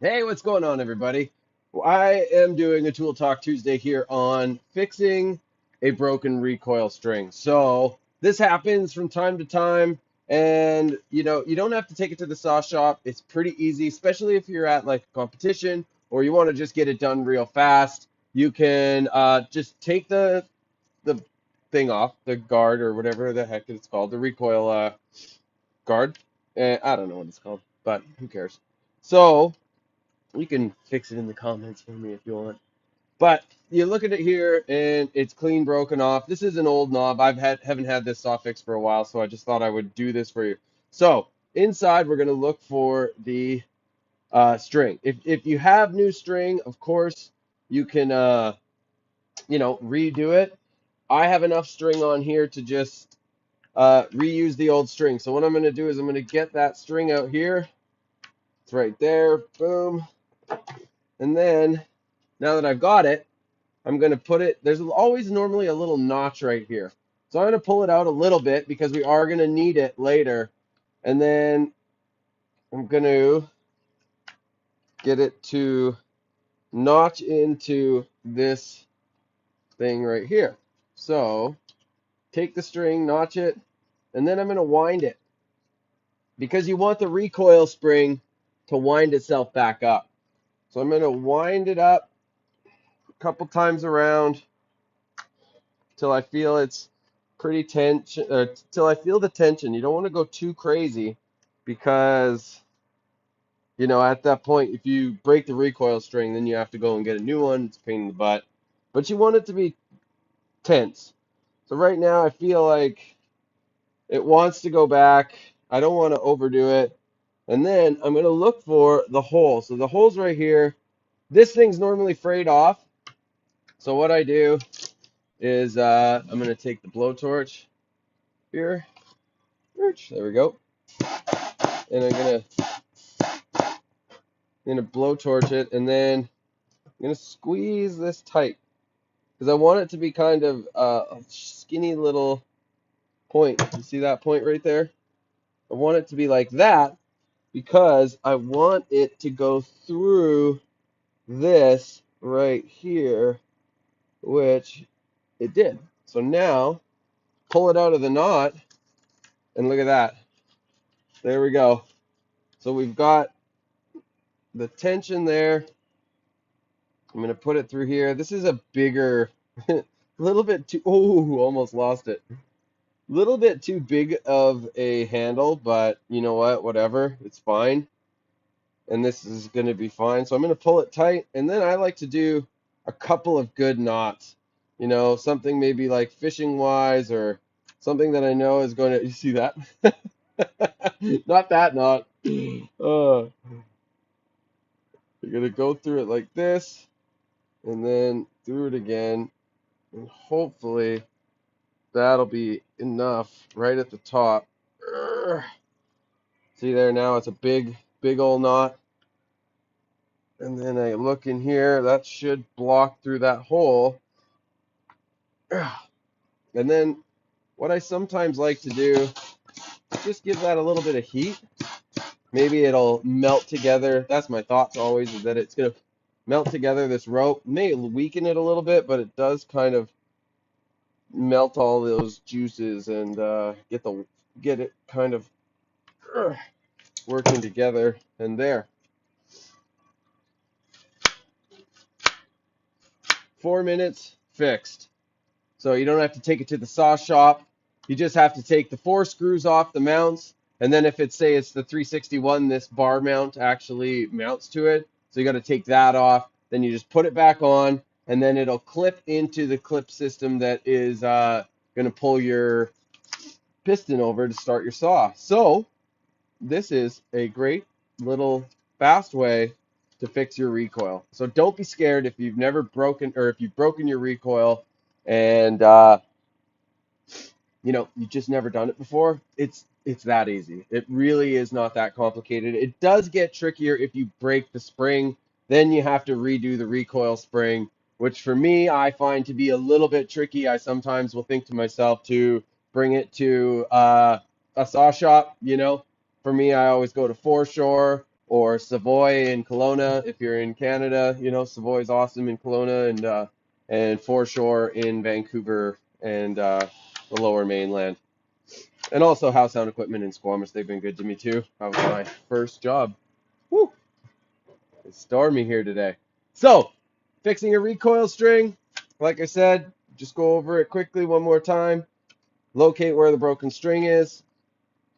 Hey, what's going on, everybody? I am doing a Tool Talk Tuesday here on fixing a broken recoil string. So this happens from time to time, and you don't have to take it to the saw shop. It's pretty easy, especially if you're at like a competition or you want to just get it done real fast. You can just take the thing off, the guard or whatever the heck it's called, the recoil guard. I don't know what it's called, but who cares? So you can fix it in the comments for me if you want. But you look at it here and it's clean broken off. This is an old knob. Haven't had this saw fixed for a while, so I just thought I would do this for you. So inside we're gonna look for the string. If you have new string, of course you can redo it. I have enough string on here to just reuse the old string. So what I'm gonna do is I'm gonna get that string out here. It's right there. Boom. And then now that I've got it, I'm going to put it, there's always normally a little notch right here. So I'm going to pull it out a little bit because we are going to need it later. And then I'm going to get it to notch into this thing right here. So take the string, notch it, and then I'm going to wind it because you want the recoil spring to wind itself back up. So I'm going to wind it up a couple times around till I feel it's pretty tension, till I feel the tension. You don't want to go too crazy because, at that point, if you break the recoil string, then you have to go and get a new one. It's a pain in the butt. But you want it to be tense. So right now, I feel like it wants to go back. I don't want to overdo it. And then I'm going to look for the hole. So the hole's right here. This thing's normally frayed off. So what I do is I'm going to take the blowtorch here. There we go. And I'm gonna blowtorch it, and then I'm gonna squeeze this tight because I want it to be kind of a skinny little point. You see that point right there? I want it to be like that because I want it to go through this right here, which it did. So now pull it out of the knot, and look at that. There we go. So we've got the tension there. I'm going to put it through here. This is a bigger, a little bit too, oh, almost lost it. Little bit too big of a handle, but you know what? Whatever. It's fine. And this is going to be fine. So I'm going to pull it tight. And then I like to do a couple of good knots. Something maybe like fishing wise or something that I know is going to, you see that? Not that knot. You're going to go through it like this and then through it again. And hopefully that'll be enough right at the top. See there, now it's a big, big old knot. And then I look in here, that should block through that hole. And then what I sometimes like to do is just give that a little bit of heat. Maybe it'll melt together. That's my thoughts always, is that it's going to melt together this rope. May weaken it a little bit, but it does kind of melt all those juices and get it kind of working together. And there, 4 minutes fixed. So you don't have to take it to the saw shop. You just have to take the 4 screws off the mounts, and then if it's, say it's the 361, this bar mount actually mounts to it. So you got to take that off. Then you just put it back on, and then it'll clip into the clip system that is going to pull your piston over to start your saw. So this is a great little fast way to fix your recoil. So don't be scared if you've never broken, or if you've broken your recoil and you just never done it before. It's that easy. It really is not that complicated. It does get trickier if you break the spring. Then you have to redo the recoil spring, which for me I find to be a little bit tricky. I sometimes will think to myself to bring it to a saw shop. For me, I always go to Foreshore or Savoy in Kelowna if you're in Canada. You know, Savoy's awesome in Kelowna, and Foreshore in Vancouver and the Lower Mainland. And also House Sound Equipment in Squamish. They've been good to me too. That was my first job. Woo! It's stormy here today. So, fixing a recoil string, like I said, just go over it quickly one more time. Locate where the broken string is.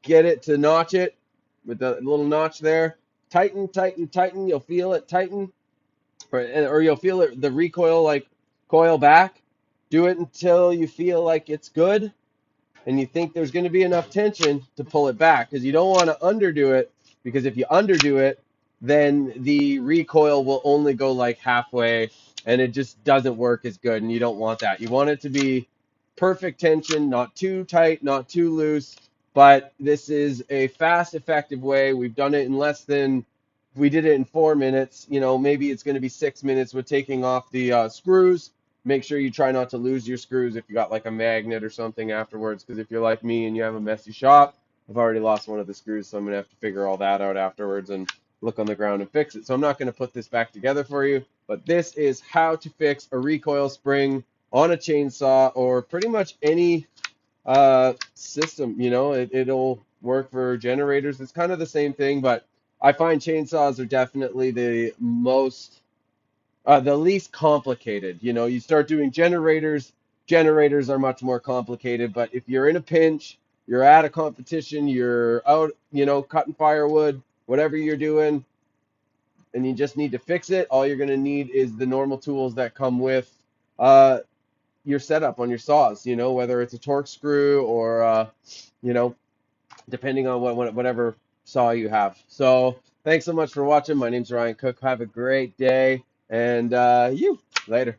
Get it to notch it with the little notch there. Tighten, tighten, tighten. You'll feel it tighten, or you'll feel it, the recoil like coil back. Do it until you feel like it's good and you think there's going to be enough tension to pull it back, because you don't want to underdo it, because if you underdo it, then the recoil will only go like halfway and it just doesn't work as good, and you don't want that. You want it to be perfect tension, not too tight, not too loose, but this is a fast, effective way. We've done it in less than, we did it in 4 minutes. You know, maybe it's going to be 6 minutes with taking off the screws. Make sure you try not to lose your screws if you got like a magnet or something afterwards, because if you're like me and you have a messy shop, I've already lost one of the screws, so I'm going to have to figure all that out afterwards and look on the ground and fix it. So I'm not going to put this back together for you, but this is how to fix a recoil spring on a chainsaw or pretty much any system. You know, it'll work for generators. It's kind of the same thing, but I find chainsaws are definitely the least complicated. You know, you start doing generators, generators are much more complicated, but if you're in a pinch, you're at a competition, you're out, you know, cutting firewood, whatever you're doing, and you just need to fix it, all you're going to need is the normal tools that come with uh, your setup on your saws, you know, whether it's a torque screw or, you know, depending on whatever saw you have. So thanks so much for watching. My name's Ryan Cook. Have a great day, and you later.